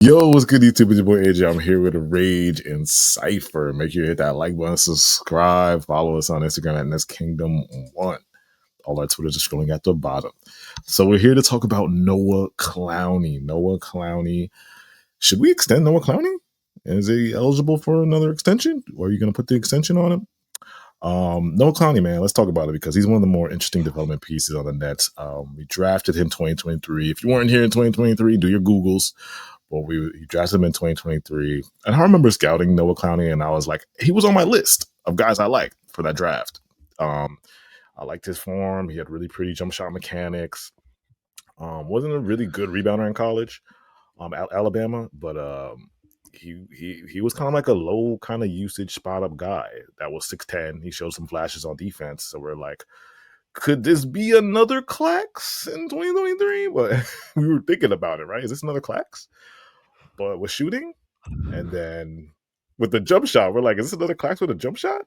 Yo, what's good, YouTube? It's your boy AJ. I'm here with Rage and Cypher. Make sure you hit that like button, subscribe, follow us on Instagram at Nest Kingdom One. All our Twitter just scrolling at the bottom. So we're here to talk about Noah Clowney. Noah Clowney. Should we extend Noah Clowney? Is he eligible for another extension? Or are you going to put the extension on him? Noah Clowney, man, let's talk about it because he's one of the more interesting development pieces on the Nets. We drafted him 2023. If you weren't here in 2023, do your Googles. Well, he drafted him in 2023. And I remember scouting Noah Clowney, and I was like, he was on my list of guys I liked for that draft. I liked his form. He had really pretty jump shot mechanics. Wasn't a really good rebounder in college, Alabama, but he was kind of like a low kind of usage spot up guy that was 6'10". He showed some flashes on defense. So we're like, could this be another Clax in 2023? But we were thinking about it, right? Is this another Clax? But with shooting, and then with the jump shot, we're like, is this another Clax with a jump shot?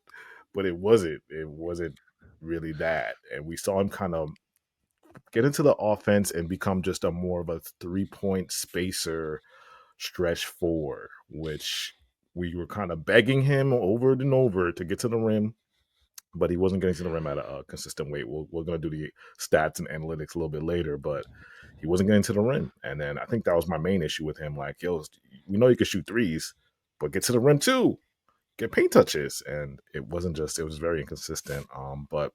But it wasn't. It wasn't really that. And we saw him kind of get into the offense and become just a more of a 3-point spacer stretch four, which we were kind of begging him over and over to get to the rim, but he wasn't getting to the rim at a consistent rate. We're going to do the stats and analytics a little bit later, but he wasn't getting to the rim. And then I think that was my main issue with him. Like, yo, we know you can shoot threes, but get to the rim too. Get paint touches. And it wasn't just, it was very inconsistent. But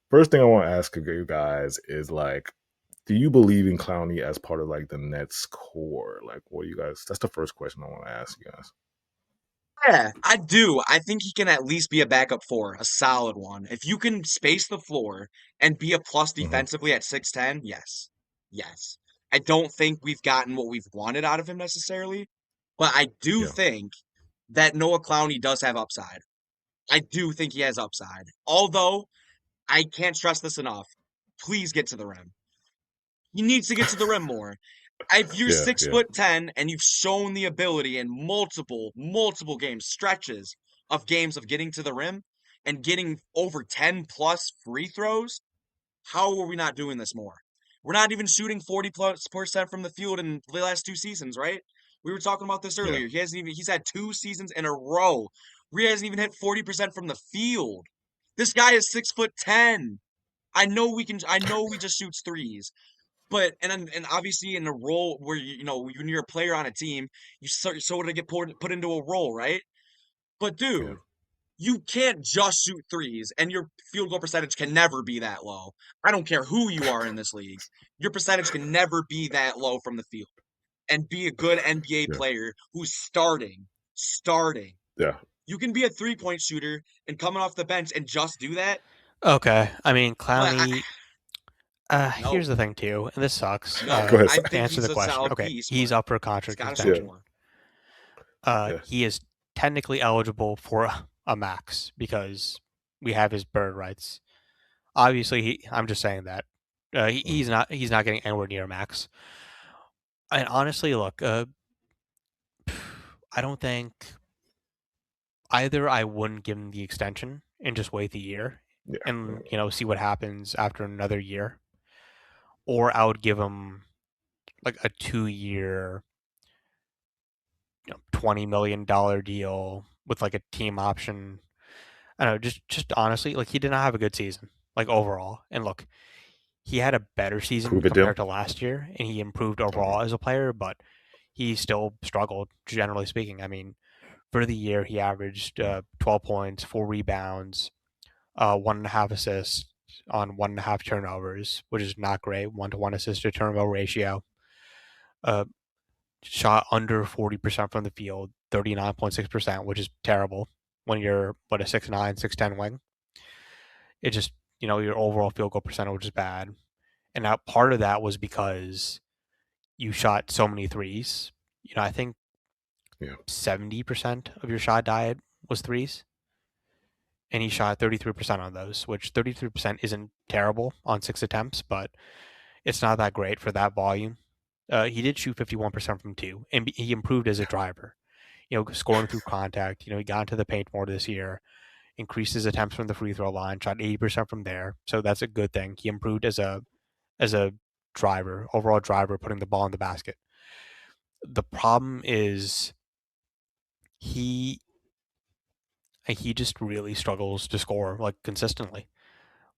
first thing I want to ask you guys is like, do you believe in Clowney as part of like the Nets core? Like, what do you guys, that's the first question I want to ask you guys. Yeah, I do. I think he can at least be a backup four, a solid one. If you can space the floor and be a plus Mm-hmm. defensively at 6'10", yes. Yes. I don't think we've gotten what we've wanted out of him necessarily, but I do Yeah. think that Noah Clowney does have upside. I do think he has upside. Although, I can't stress this enough. Please get to the rim. He needs to get to the rim more. If you're Yeah. six Yeah. foot 10 and you've shown the ability in multiple games, stretches of games of getting to the rim and getting over 10 plus free throws, how are we not doing this more? We're not even shooting 40+% from the field in the last 2 seasons, right? We were talking about this Yeah. earlier. He's had 2 seasons in a row where he hasn't even hit 40% from the field. This guy is 6'10". I know he just shoots threes. But and obviously in a role where when you're a player on a team, you sort of get put into a role, right? But Yeah. dude, you can't just shoot threes, and your field goal percentage can never be that low. I don't care who you are in this league, your percentage can never be that low from the field. And be a good NBA Yeah. player who's starting. Yeah. You can be a 3-point shooter and coming off the bench and just do that. Okay, I mean, But Clowney, here's no, the thing too, and this sucks, Go no, ahead. I to think answer he's the a question. solid Okay, piece, he's but up for a he's contract got to show Yeah. extension. more. Yeah. He is technically eligible for a max because we have his bird rights. Obviously, I'm just saying that. Mm-hmm. He's not getting anywhere near max. And honestly, look, I don't think either I wouldn't give him the extension and just wait the year Yeah. and, see what happens after another year, or I would give him like a 2-year, $20 million deal with like a team option. I don't know, just honestly, like he did not have a good season, like overall. And look, he had a better season Prove it deal. compared to last year, and he improved Okay. overall as a player, but he still struggled, generally speaking. I mean, for the year, he averaged 12 points, 4 rebounds, 1.5 assists on 1.5 turnovers, which is not great. 1-to-1 assist to turnover ratio. Uh, Shot under 40% from the field, 39.6%, which is terrible when you're a 6'9", 6'10" wing. It just, your overall field goal percentage is bad. And now part of that was because you shot so many threes. I think Yeah. 70% of your shot diet was threes. And he shot 33% on those, which 33% isn't terrible on 6 attempts, but it's not that great for that volume. He did shoot 51% from two, and he improved as a driver. Scoring through contact. He got into the paint more this year, increased his attempts from the free throw line, shot 80% from there. So that's a good thing. He improved as a driver, overall driver, putting the ball in the basket. The problem is he just really struggles to score like consistently.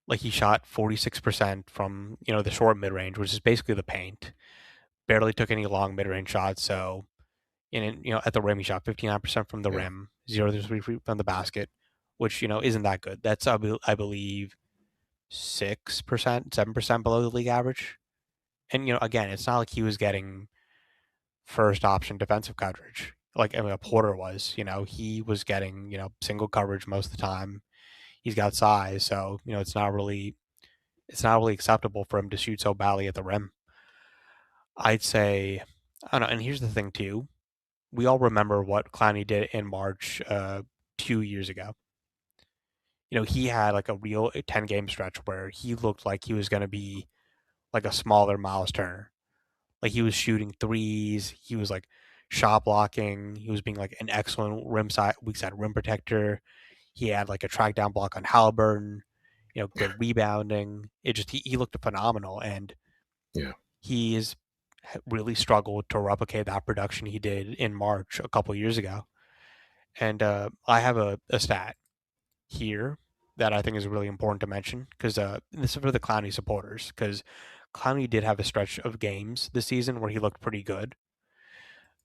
Like he shot 46% from the short mid range, which is basically the paint. Barely took any long mid range shots. So at the rim he shot 59% from the Yeah. rim, 0 to 3 from the basket, which isn't that good. That's I believe 6%, 7% below the league average. And again, it's not like he was getting first option defensive coverage like a Porter was. He was getting single coverage most of the time. He's got size, so it's not really acceptable for him to shoot so badly at the rim. I'd say, I don't know. And here's the thing too: we all remember what Clowney did in March 2 years ago. He had like a real 10-game stretch where he looked like he was going to be like a smaller Miles Turner. Like he was shooting threes. He was like shot blocking. He was being like an excellent weak side rim protector. He had like a track down block on Halliburton. Good rebounding. He looked phenomenal, and Yeah. he is really struggled to replicate that production he did in March a couple years ago. And I have a stat here that I think is really important to mention because this is for the Clowney supporters because Clowney did have a stretch of games this season where he looked pretty good.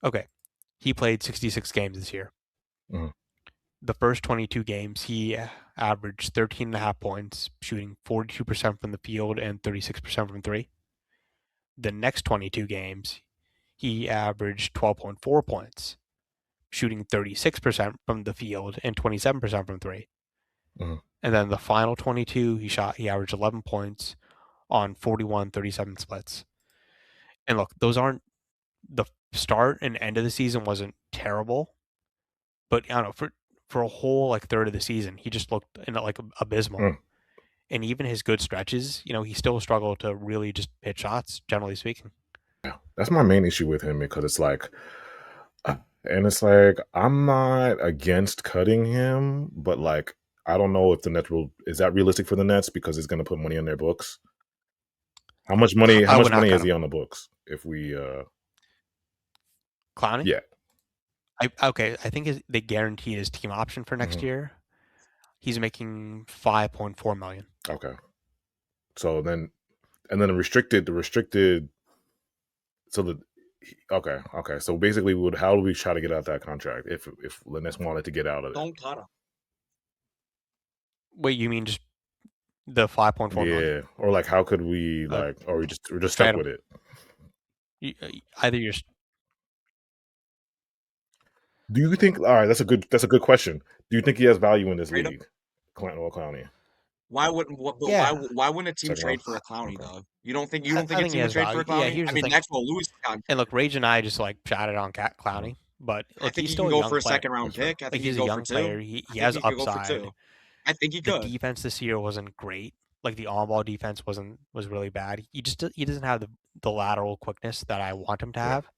Okay, he played 66 games this year. Mhm. The first 22 games, he averaged 13.5 points, shooting 42% from the field and 36% from three. The next 22 games, he averaged 12.4 points, shooting 36% from the field and 27% from three. Mhm. And then the final 22, he averaged 11 points on 41-37 splits. And look, those aren't the start and end of the season wasn't terrible, but I don't know for a whole like third of the season, he just looked like abysmal. Mm. And even his good stretches, he still struggled to really just hit shots, generally speaking. Yeah. That's my main issue with him because it's like, and it's like I'm not against cutting him, but like I don't know if the Nets is that realistic for the Nets because it's going to put money in their books. How much money? How I much would not money cut is he him. on the books? If we, Clowney? yeah. I think they guaranteed his team option for next Hmm. year. He's making 5.4 million. Okay. So then, and then the restricted. So okay. So basically, how do we try to get out that contract if the Nets wanted to get out of it? Don't cut him. Wait, you mean just the 5.4 million? Yeah, or like how could we Uh, like, or we're just Trade stuck him. with it? Either you're Do you think? All right, that's a good question. Do you think he has value in this Trade him. league, Clowney? Why wouldn't yeah. why wouldn't a team Second round. trade for a Clowney, Okay. Doug? You don't think I a think he team would has trade for value. a Yeah, Clowney? here's I the mean, thing. Nets will lose the And contract. look, Rage and I just like chatted on Mhm. Clowney, but I look, think he's he still can a go young for a player. second round That's fair. pick. I Like think he he's can a go for young two. player. He, I he think has he could go for upside. two. I think he The could. defense this year wasn't great. Like the on-ball defense was really bad. He doesn't have the lateral quickness that I want him to Yeah. have,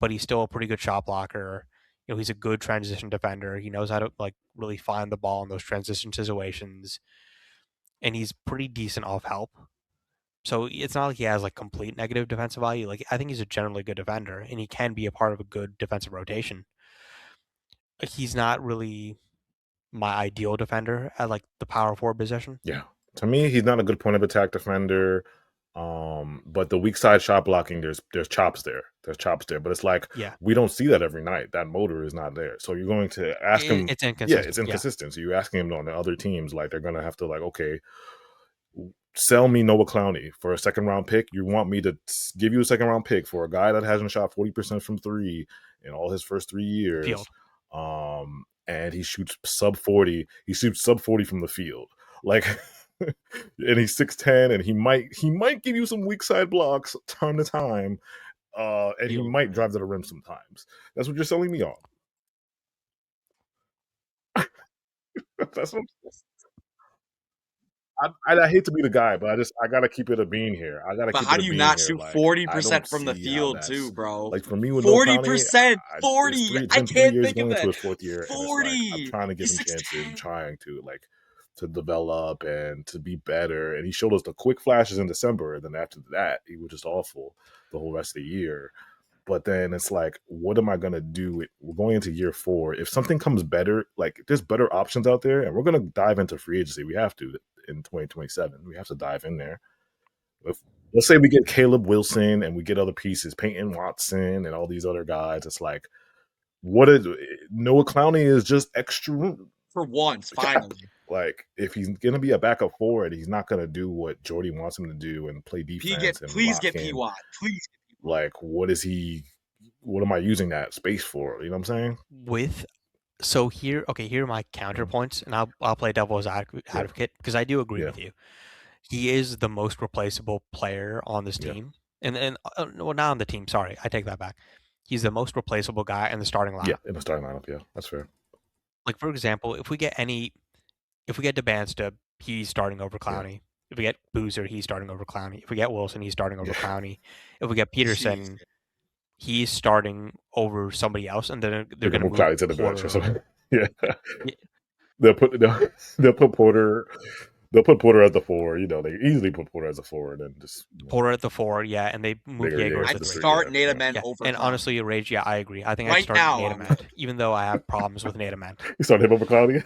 but he's still a pretty good shot blocker. He's a good transition defender. He knows how to like really find the ball in those transition situations, and he's pretty decent off help. So it's not like he has like complete negative defensive value. Like I think he's a generally good defender, and he can be a part of a good defensive rotation. He's not really my ideal defender at like the power forward position. Yeah. To me, he's not a good point of attack defender. But the weak side shot blocking, there's chops there. There's chops there. But it's like Yeah, we don't see that every night. That motor is not there. So you're going to ask him. it's Yeah, it's inconsistent. Yeah, inconsistent. So you're asking him on the other teams, like they're gonna have to like, okay, sell me Noah Clowney for a second round pick. You want me to give you a second round pick for a guy that hasn't shot 40% from three in all his first 3 years. field. And he shoots sub 40. He shoots sub 40 from the field. Like and he's 6'10 and he might give you some weak side blocks time to time. And he Field. might drive to the rim sometimes. That's what you're selling me on. That's what I hate to be the guy, but I gotta keep it a bean here. I gotta But keep how it a do you bean not here. shoot Like I don't 40% from the see how field too, that's bro? like for me with no Clowney. 40%, It's 40. it's I been 3 can't years think of going into that. his fourth year, and it's like I'm 40. trying to give He's him chances. I'm 6'10. trying to like to develop and to be better. And he showed us the quick flashes in December, and then after that, he was just awful the whole rest of the year. But then it's like, what am I gonna do? We're going into year 4. If something comes better, like there's better options out there, and we're gonna dive into free agency. We have to in 2027. We have to dive in there. Let's say we get Caleb Wilson and we get other pieces, Peyton Watson and all these other guys. It's like, what is Noah Clowney is just extra for once, finally. Like, if he's gonna be a backup forward, he's not gonna do what Jordi wants him to do and play defense and Please lock get in. P Watt. Please get P-Watt. Like, what am I using that space for? You know what I'm saying? Here are my counterpoints, and I'll play devil's advocate because I do agree with you. He is the most replaceable player on this team, and well, not on the team. Sorry, I take that back. He's the most replaceable guy in the starting lineup. Yeah, in the starting lineup. Yeah, that's fair. Like, for example, if we get DeBansta, he's starting over Clowney. Yeah. If we get Boozer, he's starting over Clowney. If we get Wilson, he's starting over Clowney. If we get Peterson, he's starting over somebody else, and then they're going to move Clowney to the bench or something. Yeah. They'll put Porter. They'll put Porter at the 4. You know, they easily put Porter as a forward and just Porter at the 4. Yeah, and they move Jaeger as the 3. I'd start Nademan over. And honestly, Rage. Yeah, I agree. I think I'd start Nademan, even though I have problems with Nademan. You start him over Clowney?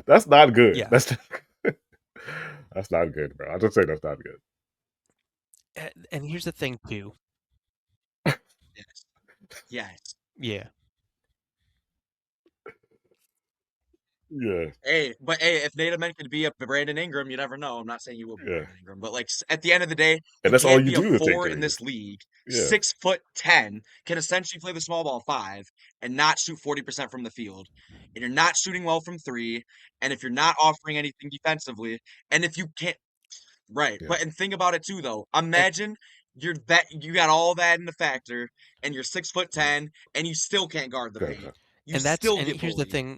That's not good. Yeah. That's not good, bro. I just say that's not good. And here's the thing, too. Yes. Yeah. Yeah. Hey, if Nademan could be a Brandon Ingram, you never know. I'm not saying he will be Brandon Ingram, but like at the end of the day, and that's all you do. A 4 in this league, 6'10", can essentially play the small ball 5 and not shoot 40% from the field. And you're not shooting well from 3, and if you're not offering anything defensively, and if you can't, right? But and think about it too, though. Imagine you got all that in the factor, and you're 6'10", and you still can't guard the paint. Here's the thing.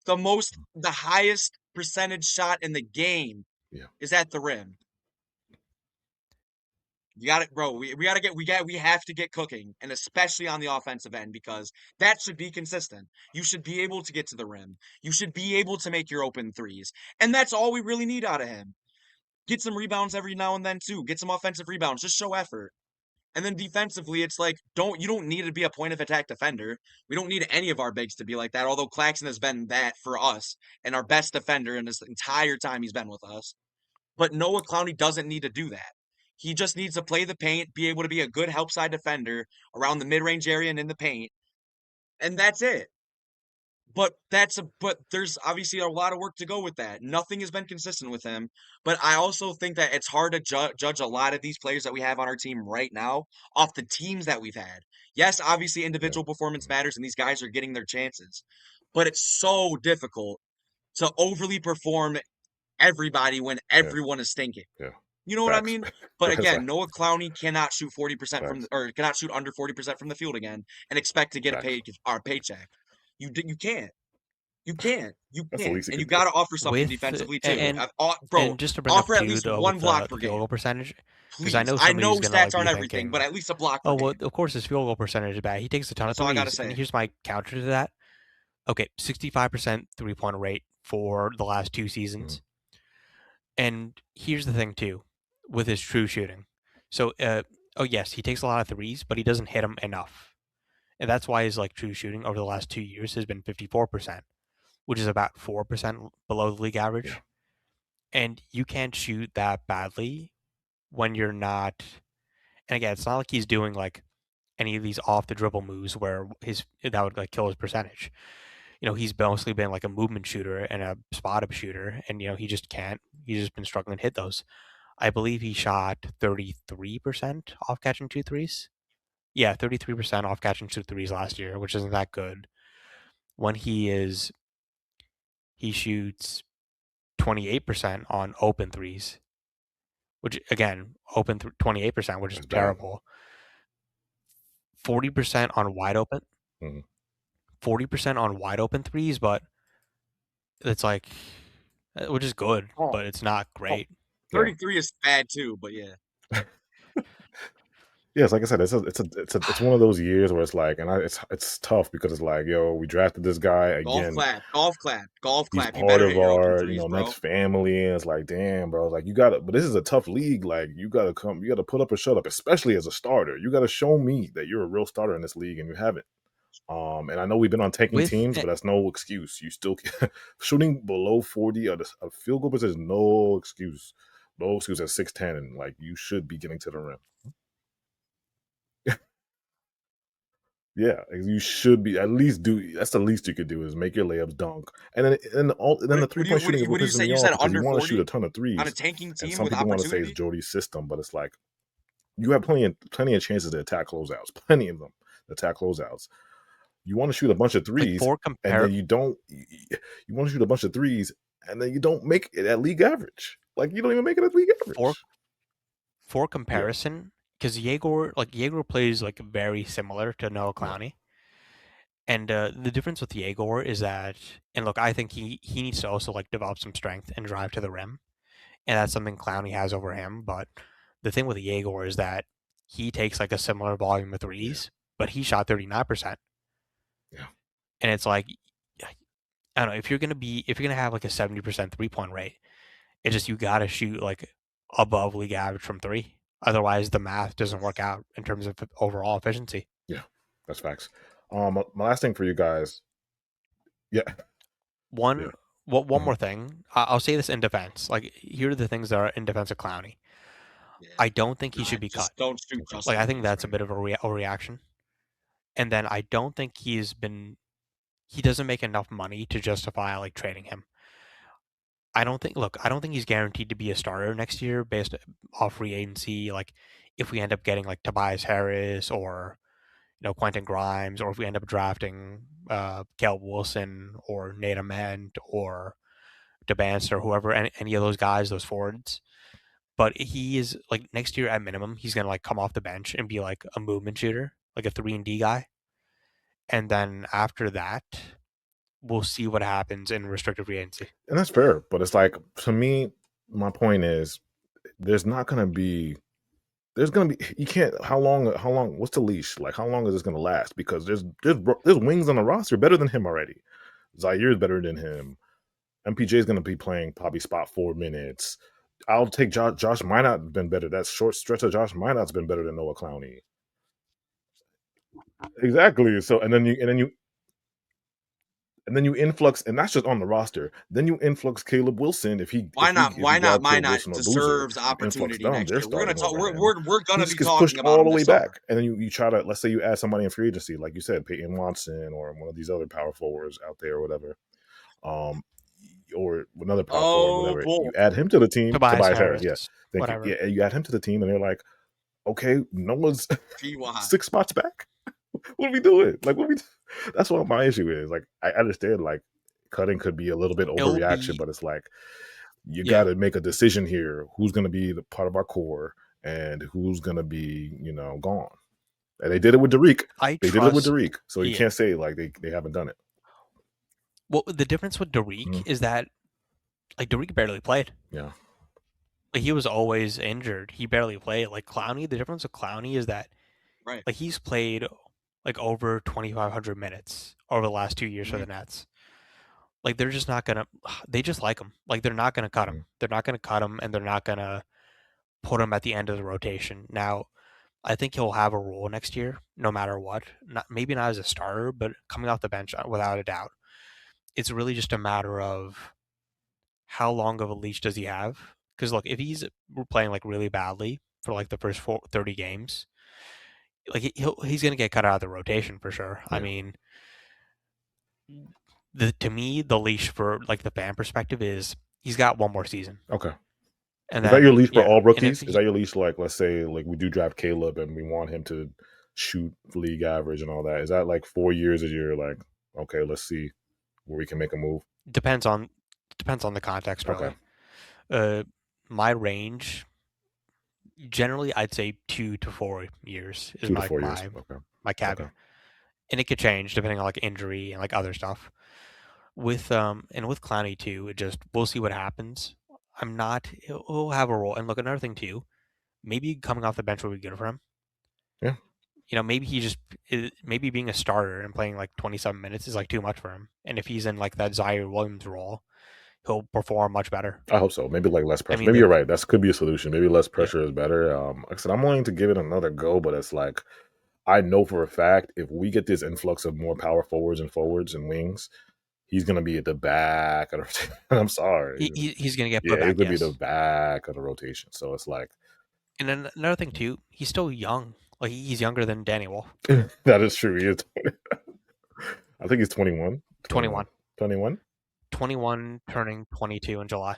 The highest percentage shot in the game is at the rim. You got it, bro. We have to get cooking, and especially on the offensive end, because that should be consistent. You should be able to get to the rim. You should be able to make your open threes. And that's all we really need out of him. Get some rebounds every now and then too. Get some offensive rebounds. Just show effort. And then defensively, it's like, you don't need to be a point of attack defender. We don't need any of our bigs to be like that, although Claxton has been that for us and our best defender in this entire time he's been with us. But Noah Clowney doesn't need to do that. He just needs to play the paint, be able to be a good help side defender around the mid-range area and in the paint. And that's it. But there's obviously a lot of work to go with that. Nothing has been consistent with him. But I also think that it's hard to judge a lot of these players that we have on our team right now off the teams that we've had. Yes, obviously individual performance matters, and these guys are getting their chances. But it's so difficult to overly perform everybody when everyone is stinking. Yeah. You know what I mean? But again, Noah Clowney cannot shoot 40% cannot shoot under 40% from the field again and expect to get a paycheck. You can't. You can't. And you got to offer something defensively too. And just to bring offer at least one block per game. Field goal percentage. Please. I know stats aren't everything, but at least a block per game. Well, of course his field goal percentage is bad. He takes a ton of threes. That's all I gotta say. And here's my counter to that. Okay, 65% three-point rate for the last 2 seasons. And here's the thing too, with his true shooting. So, yes, he takes a lot of threes, but he doesn't hit them enough. And that's why his true shooting over the last 2 years has been 54%, which is about 4% below the league average. Yeah. And you can't shoot that badly when you're not. And again, it's not like he's doing any of these off the dribble moves where that would kill his percentage. He's mostly been a movement shooter and a spot up shooter, and he just can't. He's just been struggling to hit those. I believe he shot 33% off catching 2 threes. Yeah, 33% off catching 2 threes last year, which isn't that good. When he shoots 28% on open threes, which again, 28%, which is terrible. 40% on wide open. 40% on wide open threes, but it's which is good, but it's not great. 33 is bad too, but yeah. Yes, like I said, it's one of those years where it's like, and it's tough because it's like, yo, we drafted this guy Golf again. clap, golf clap, golf He's clap. You part better of hit your open our, threes, next bro. family, and it's like, damn, bro, like you gotta. But this is a tough league. Like you gotta put up or shut up, especially as a starter. You gotta show me that you're a real starter in this league, and you haven't. And I know we've been on tanking With teams, but that's no excuse. You still shooting below 40 a field goal position is no excuse. No excuse at 6'10", and like you should be getting to the rim. Yeah, you should be at least do. That's the least you could do is make your layups dunk, and then the 3 point shooting is what What do you pisses say? me You off said because you under want to shoot a 40 ton of on a threes, tanking and team some with people want to say it's opportunity? Jordy's system, but it's like you have plenty of chances to attack closeouts, plenty of them to attack closeouts. You want to shoot a bunch of like threes, for and compare then you don't. You want to shoot a bunch of threes, and then you don't make it at league average. Like you don't even make it at league for average. for Yeah, comparison, because Yegor plays like very similar to Noah yeah, Clowney, and the difference with Yegor is that, and look, I think he needs to also like develop some strength and drive to the rim, and that's something Clowney has over him. But the thing with Yegor is that he takes like a similar volume of yeah, threes, but he shot 39%, yeah. and it's like I don't know if you're gonna have like a 70% 3 point rate, it's just you gotta shoot like above league average from three. Otherwise, the math doesn't work out in terms of overall efficiency. Yeah, that's facts. My last thing for you guys. Yeah, yeah. One, one Mhm. more thing. I'll say this in defense. Like, here are the things that are in defense of Clowney. Yeah. I don't think he Nah, should be cut. just don't shoot Okay. Like, Justin I think Reeves, that's a man. bit of a reaction. And then I don't think he doesn't make enough money to justify like trading him. I don't think he's guaranteed to be a starter next year based off free agency. Like, if we end up getting like Tobias Harris or Quentin Grimes, or if we end up drafting Caleb Wilson or Nate Ament or DeBanster or whoever, any of those guys, those forwards. But he is like next year at minimum, he's gonna like come off the bench and be like a movement shooter, like a 3 and D guy. And then after that, we'll see what happens in restricted free agency. And that's fair, but it's like to me, my point is there's not gonna be there's gonna be you can't how long what's the leash? Like how long is this gonna last? Because there's wings on the roster better than him already. Zaire's better than him. MPJ is gonna be playing probably spot 4 minutes. I'll take Josh Minot been better. That short stretch of Josh Minot's been better than Noah Clowney. Exactly. So and then you influx, and that's just on the roster. Then you influx Caleb Wilson Why not? if we Why not? guard Why Caleb not Wilson or Boozer. deserves You influx opportunity them, next they're year. We're gonna starting talk. over him. We're He gonna just be gets talking pushed about all him the this way summer. back, and then you try to let's say you add somebody in free agency, like you said, Peyton Watson or one of these other power forwards out there or whatever, um, or another power forward, Oh whatever. boy, You add him to the team, Tobias Tobias Harris, yeah, Harris, thank you, whatever. yeah. You add him to the team, and they're like, okay, no one's Ty. 6 spots back. What are we doing? Like, that's what my issue is. Like, I understand, like, cutting could be a little bit It'll overreaction, be but it's like, you got yeah. to make a decision here. Who's going to be the part of our core and who's going to be, gone. And they did it with Derek. I They did it with trust Derek. So you yeah. can't say, like, they haven't done it. Well, the difference with Mhm. Derek is that like Derek barely played. Yeah. Like he was always injured. He barely played. Like Clowney, the difference with Clowney is that Right. like he's played like over 2,500 minutes over the last 2 years for Mhm. the Nets. Like they're just not gonna. They just like him. Like they're not gonna cut him. Mhm. They're not gonna cut him, and they're not gonna put him at the end of the rotation. Now, I think he'll have a role next year, no matter what. Not maybe not as a starter, but coming off the bench without a doubt. It's really just a matter of how long of a leash does he have? Because look, if he's playing like really badly for like the first 30 games, like he's gonna get cut out of the rotation for sure. I Yeah. mean, to me, the leash for like the fan perspective is he's got one more season, Okay. and Is that your then leash for yeah, all and if rookies? Is he that your leash, like, let's say, like, we do draft Caleb and we want him to shoot league average and all that? Is that like 4 years of you're like, okay, let's see where we can make a move? depends on the context Okay. really. Uh, my range generally I'd say 2 to 4 years is 2 to 4 years. my Okay. my Okay. caveat, and it could change depending on like injury and like other stuff. With Clowney too, it just we'll see what happens. He'll have a role. And look, another thing too, maybe coming off the bench would be good for him Yeah. Maybe being a starter and playing like 27 minutes is like too much for him. And if he's in like that Zaire Williams role, he'll perform much better. I hope so. Maybe like less I pressure. mean, Maybe you're right. That could be a solution. Maybe less yeah, pressure is better. Like I said, I'm willing to give it another go, but it's like I know for a fact if we get this influx of more power forwards and wings, he's gonna be at the back of the rotation. I'm sorry. he's gonna get Yeah, put he's back. gonna be the Yes. back of the rotation. So it's like And then another thing too, he's still young. Like he's younger than Danny Wolf. that is true. He is 20. I think he's 21. 21. 21? 21 turning 22 in July.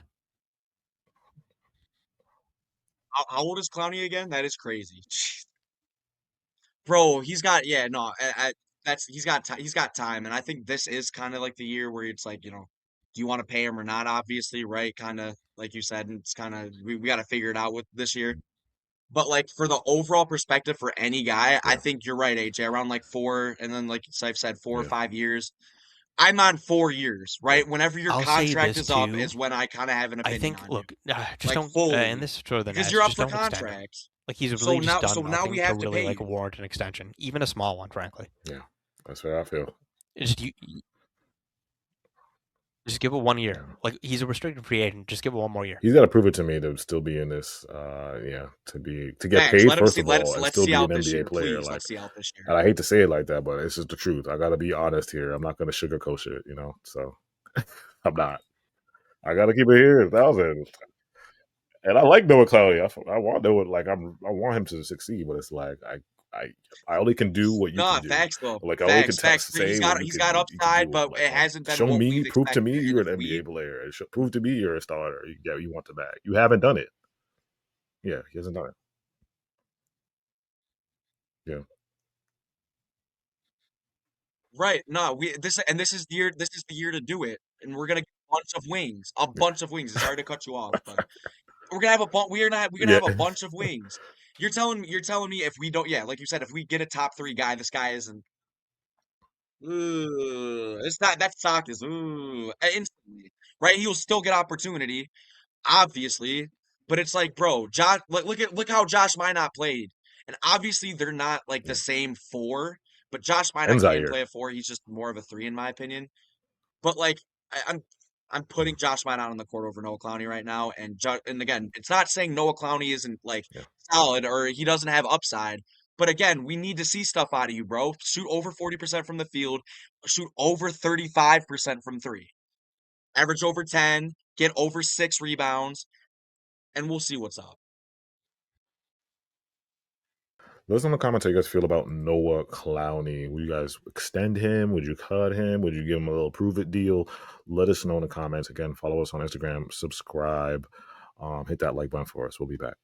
How old is Clowney again? That is crazy. Bro, he's got yeah, no, that's he's got time, and I think this is kind of like the year where it's like, do you want to pay him or not? Obviously, right? Kind of like you said, and it's kind of we got to figure it out with this year. But like for the overall perspective for any guy, I Yeah. think you're right, AJ. Around like 4, and then like Saif said, 4 or 5 years. I'm on 4 years, Yeah. right? Whenever your I'll say contract this is up, too. is when I kind of have an I opinion think, on you, look, just like don't, and fully, this is sort of the because Nets, you're up just for don't extend him. contract. Like he's So really just now, done so now we nothing to have to really pay like you. warrant an extension, even a small one, frankly. Yeah. That's what I feel. Just just give it 1 year. Yeah. Like he's a restricted free agent. Just give it 1 more year. He's got to prove it to me to still be in this. To get Facts. paid Let him first see. of all, and Let's still see be out an this NBA year, player. please. Like, Let's see out this year. and I hate to say it like that, but it's just the truth. I got to be honest here. I'm not going to sugarcoat shit, So I'm not. I got to keep it here 1,000. And I like Noah Clowney. I want Noah. Like I want him to succeed, but it's like I I only can do what you No, can do. facts though. Like I only can Facts, facts. say what He's got you can upside, do. but Like it hasn't been show what me, we've prove to expected. me And you're if an NBA we player. Prove to me you're a starter. You want the bag. You haven't done it. Yeah, he hasn't done it. Yeah, right, no, this is the year to do it, and we're gonna get a bunch of wings, a bunch of wings. Sorry to cut you off, but we're gonna have a bunch. We're gonna yeah. have a bunch of wings. You're telling me if we don't, yeah, like you said, if we get a top 3 guy, this guy isn't. It's not that stock is instantly right. He'll still get opportunity, obviously, but it's like, bro, Josh, look how Josh Minot played, and obviously they're not like the Yeah. same 4, but Josh And Minot can Zaire. play a 4. He's just more of a 3 in my opinion. But like I'm Mhm. putting Josh Minot on the court over Noah Clowney right now, and again, it's not saying Noah Clowney isn't like Yeah. solid or he doesn't have upside. But again, we need to see stuff out of you, bro. Shoot over 40% from the field, shoot over 35% from 3. Average over 10, get over 6 rebounds, and we'll see what's up. Let us know in the comments how you guys feel about Noah Clowney. Would you guys extend him? Would you cut him? Would you give him a little prove it deal? Let us know in the comments. Again, follow us on Instagram, subscribe, hit that like button for us. We'll be back.